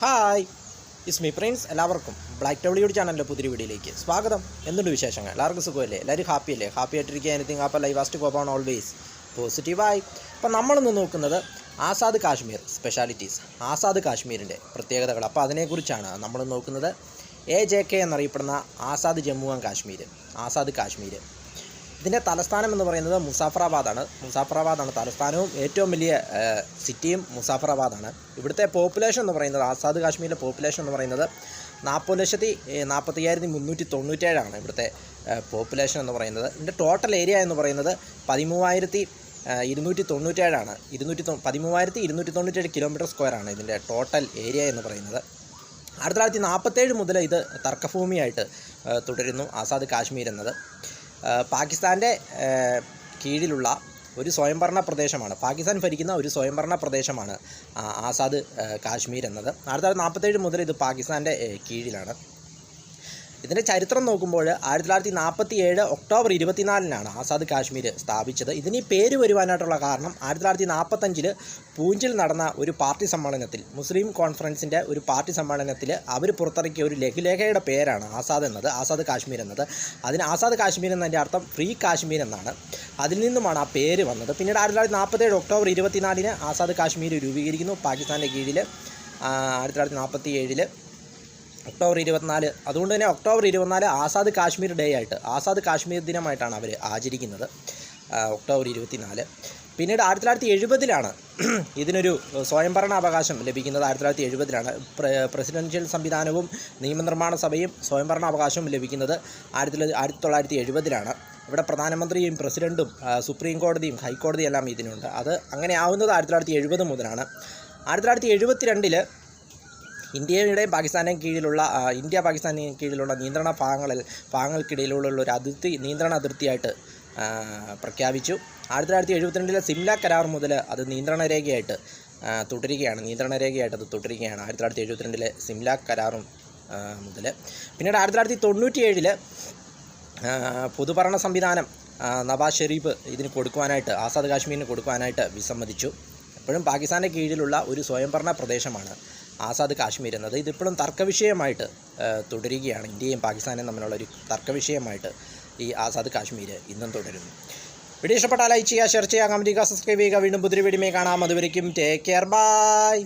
Hi is me Prince. എല്ലാവർക്കും black ടവളിയുടെ ചാനലിൻ്റെ പുതിയ വീഡിയോയിലേക്ക് സ്വാഗതം. എന്തുണ്ട് വിശേഷങ്ങൾ? എല്ലാവർക്കും സുഖമല്ലേ? എല്ലാവരും ഹാപ്പിയല്ലേ? ഹാപ്പി ആയിട്ടിരിക്കുക. Anything happy life fast cope on always പോസിറ്റീവായി. അപ്പം നമ്മളിന്ന് നോക്കുന്നത് ആസാദ് കാശ്മീർ സ്പെഷ്യാലിറ്റീസ്, ആസാദ് കാശ്മീരിൻ്റെ പ്രത്യേകതകൾ. അപ്പോൾ അതിനെക്കുറിച്ചാണ് നമ്മൾ നോക്കുന്നത്. AJK എന്നറിയപ്പെടുന്ന ആസാദ് ജമ്മു ആൻഡ് കാശ്മീർ, ആസാദ് കാശ്മീർ. ഇതിൻ്റെ തലസ്ഥാനം എന്ന് പറയുന്നത് മുസാഫറാബാദാണ് തലസ്ഥാനവും ഏറ്റവും വലിയ സിറ്റിയും മുസാഫറാബാദാണ്. ഇവിടുത്തെ പോപ്പുലേഷൻ എന്ന് പറയുന്നത്, ആസാദ് കാശ്മീരിലെ പോപ്പുലേഷൻ എന്ന് പറയുന്നത് 40,45,397 ഇവിടുത്തെ പോപ്പുലേഷൻ എന്ന് പറയുന്നത്. ഇതിൻ്റെ ടോട്ടൽ ഏരിയ എന്ന് പറയുന്നത് 13,297 13,297 കിലോമീറ്റർ സ്ക്വയറാണ് ഇതിൻ്റെ ടോട്ടൽ ഏരിയ എന്ന് പറയുന്നത്. 1947 മുതൽ ഇത് തർക്കഭൂമിയായിട്ട് തുടരുന്നു ആസാദ് കാശ്മീർ എന്നത്. പാകിസ്ഥാൻ്റെ കീഴിലുള്ള ഒരു സ്വയംഭരണ പ്രദേശമാണ്, പാകിസ്ഥാൻ ഭരിക്കുന്ന ഒരു സ്വയംഭരണ പ്രദേശമാണ് ആസാദ് കാശ്മീർ എന്നത്. 1947 മുതൽ ഇത് പാകിസ്ഥാൻ്റെ കീഴിലാണ്. ഇതിൻ്റെ ചരിത്രം നോക്കുമ്പോൾ 1947 ഒക്ടോബർ 24 ആസാദ് കാശ്മീർ സ്ഥാപിച്ചത്. ഇതിന് ഈ പേര് വരുവാനായിട്ടുള്ള കാരണം 1945 പൂഞ്ചിൽ നടന്ന ഒരു പാർട്ടി സമ്മേളനത്തിൽ, മുസ്ലിം കോൺഫറൻസിൻ്റെ ഒരു പാർട്ടി സമ്മേളനത്തിൽ അവർ പുറത്തിറക്കിയ ഒരു ലഘുലേഖയുടെ പേരാണ് ആസാദ് കാശ്മീർ എന്നത്. അതിന് ആസാദ് കാശ്മീർ എന്നതിൻ്റെ അർത്ഥം ഫ്രീ കാശ്മീർ എന്നാണ്. അതിൽ നിന്നുമാണ് ആ പേര് വന്നത്. പിന്നീട് 1947 ഒക്ടോബർ 24 ആസാദ് കാശ്മീർ രൂപീകരിക്കുന്നു പാകിസ്ഥാൻ്റെ കീഴിൽ. 1947 ഒക്ടോബർ 24, അതുകൊണ്ട് തന്നെ ഒക്ടോബർ 24 ആസാദ് കാശ്മീർ ഡേ ആയിട്ട്, ആസാദ് കാശ്മീർ ദിനമായിട്ടാണ് അവർ ആചരിക്കുന്നത്, ഒക്ടോബർ 24. പിന്നീട് 1970 ഇതിനൊരു സ്വയംഭരണാവകാശം ലഭിക്കുന്നത്. 1970 പ്രസിഡൻഷ്യൽ സംവിധാനവും നിയമനിർമ്മാണ സഭയും സ്വയംഭരണാവകാശവും ലഭിക്കുന്നത് 1970. ഇവിടെ പ്രധാനമന്ത്രിയും പ്രസിഡൻറ്റും സുപ്രീം കോടതിയും ഹൈക്കോടതിയും എല്ലാം ഇതിനുണ്ട്. അത് അങ്ങനെ ആവുന്നത് 1970 മുതലാണ്. 1972 ഇന്ത്യയുടെയും പാകിസ്ഥാൻ്റെയും കീഴിലുള്ള പാകിസ്ഥാൻ്റെയും കീഴിലുള്ള നിയന്ത്രണ ഭാഗങ്ങൾക്കിടയിലുള്ള ഒരു നിയന്ത്രണ അതിർത്തിയായിട്ട് പ്രഖ്യാപിച്ചു. 1972 സിംല കരാർ മുതൽ അത് നിയന്ത്രണ രേഖയായിട്ട് തുടരുകയാണ്. 1972 സിംല കരാറും മുതൽ. പിന്നീട് 1997 പൊതുഭരണ സംവിധാനം നവാസ് ഷെരീഫ് ഇതിന് കൊടുക്കുവാനായിട്ട്, ആസാദ് കാശ്മീരിന് കൊടുക്കുവാനായിട്ട് വിസമ്മതിച്ചു. എപ്പോഴും പാകിസ്ഥാൻ്റെ കീഴിലുള്ള ഒരു സ്വയംഭരണ പ്രദേശമാണ് ആസാദ് കാശ്മീർ എന്നത്. ഇതിപ്പോഴും തർക്കവിഷയമായിട്ട് തുടരുകയാണ്. ഇന്ത്യയും പാകിസ്ഥാനും തമ്മിലുള്ള ഒരു തർക്കവിഷയമായിട്ട് ഈ ആസാദ് കാശ്മീർ ഇന്നും തുടരുന്നു. വീഡിയോ ഇഷ്ടപ്പെട്ടാൽ ലൈക്ക് ചെയ്യുക, ഷെയർ ചെയ്യുക, കമൻറ്റ് ചെയ്യുക, സബ്സ്ക്രൈബ് ചെയ്യുക. വീണ്ടും പുതിയ വീഡിയോയിൽ കാണാം. അതുവരയ്ക്കും ടേക്ക് കെയർ, ബൈ.